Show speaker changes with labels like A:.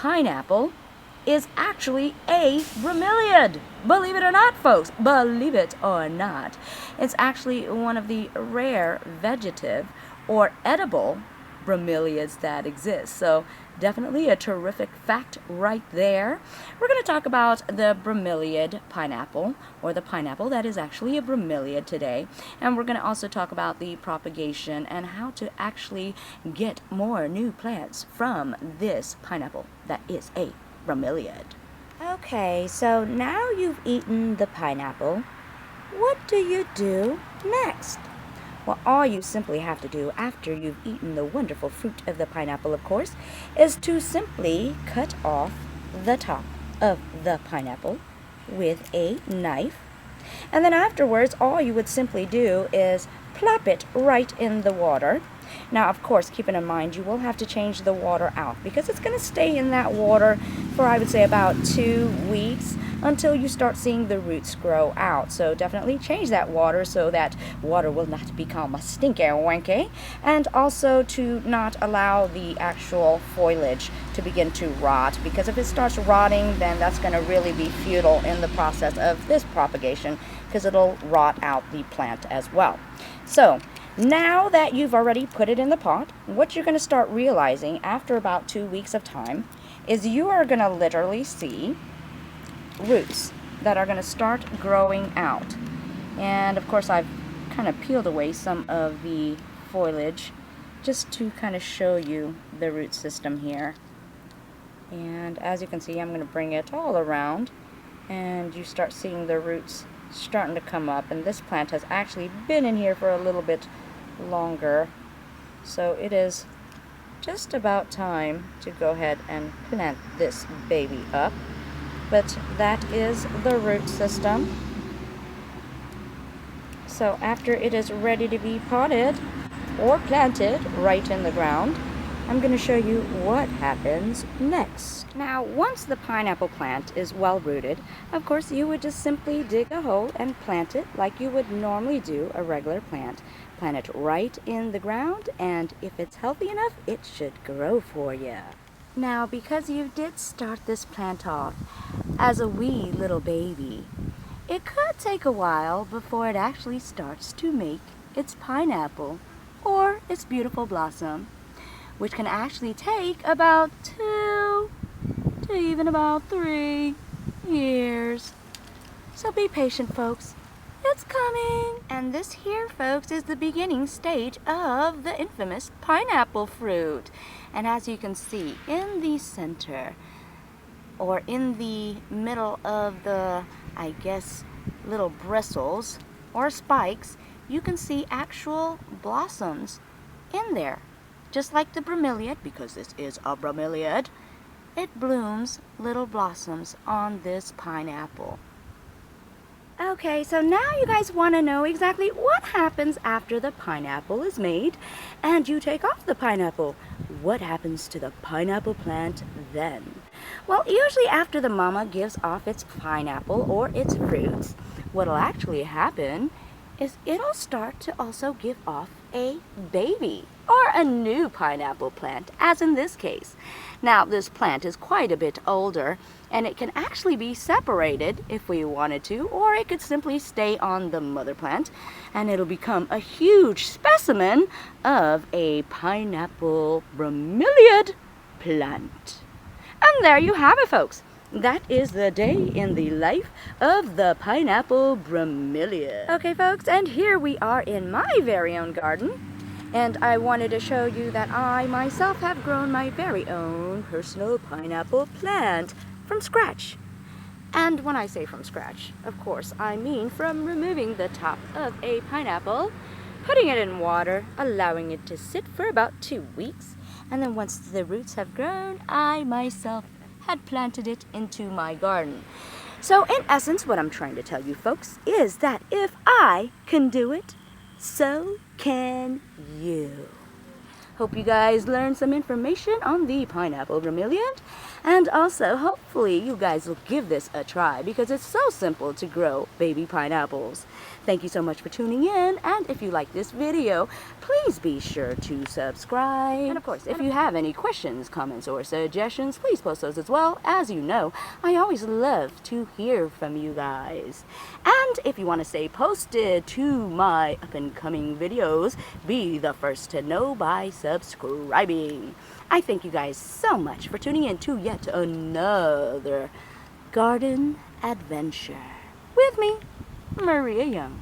A: pineapple is actually a bromeliad. Believe it or not, folks. Believe it or not. It's actually one of the rare vegetative or edible bromeliads that exist. So definitely a terrific fact right there. We're going to talk about the bromeliad pineapple, or the pineapple that is actually a bromeliad today. And we're going to also talk about the propagation and how to actually get more new plants from this pineapple that is a bromeliad. Okay, so now you've eaten the pineapple, what do you do next? Well, all you simply have to do after you've eaten the wonderful fruit of the pineapple, of course, is to simply cut off the top of the pineapple with a knife. And then afterwards, all you would simply do is plop it right in the water. Now, of course, keeping in mind, you will have to change the water out because it's going to stay in that water for, I would say, about 2 weeks until you start seeing the roots grow out. So definitely change that water so that water will not become a stinky wanky, and also to not allow the actual foliage to begin to rot, because if it starts rotting, then that's going to really be futile in the process of this propagation, because it'll rot out the plant as well. So now that you've already put it in the pot, what you're going to start realizing after about 2 weeks of time is you are going to literally see roots that are going to start growing out. And of course, I've kind of peeled away some of the foliage just to kind of show you the root system here. And as you can see, I'm going to bring it all around, and you start seeing the roots starting to come up. And this plant has actually been in here for a little bit longer, so it is just about time to go ahead and plant this baby up. But that is the root system. So after it is ready to be potted or planted right in the ground, I'm going to show you what happens next. Now, once the pineapple plant is well rooted, of course you would just simply dig a hole and plant it like you would normally do a regular plant. Plant it right in the ground, and if it's healthy enough, it should grow for you. Now, because you did start this plant off as a wee little baby, it could take a while before it actually starts to make its pineapple or its beautiful blossom, which can actually take about 2 to even about 3 years. So be patient, folks. It's coming. And this here, folks, is the beginning stage of the infamous pineapple fruit. And as you can see, in the center, or in the middle of the, I guess, little bristles or spikes, you can see actual blossoms in there. Just like the bromeliad, because this is a bromeliad, it blooms little blossoms on this pineapple. Okay, so now you guys want to know exactly what happens after the pineapple is made and you take off the pineapple. What happens to the pineapple plant then? Well, usually after the mama gives off its pineapple or its fruits, what'll actually happen is it'll start to also give off a baby or a new pineapple plant, as in this case. Now, this plant is quite a bit older, and it can actually be separated if we wanted to, or it could simply stay on the mother plant, and it'll become a huge specimen of a pineapple bromeliad plant. And there you have it, folks. That is the day in the life of the pineapple bromeliad. Okay, folks, and here we are in my very own garden. And I wanted to show you that I myself have grown my very own personal pineapple plant from scratch. And when I say from scratch, of course, I mean from removing the top of a pineapple, putting it in water, allowing it to sit for about 2 weeks, and then once the roots have grown, I myself had planted it into my garden. So in essence, what I'm trying to tell you folks is that if I can do it, so can you. Hope you guys learned some information on the pineapple bromeliad, and also hopefully you guys will give this a try because it's so simple to grow baby pineapples. Thank you so much for tuning in, and if you like this video, please be sure to subscribe. And of course, if you have any questions, comments, or suggestions, please post those as well. As you know, I always love to hear from you guys. And if you want to stay posted to my up-and-coming videos, be the first to know by subscribing. I thank you guys so much for tuning in to yet another garden adventure with me, Maria Young.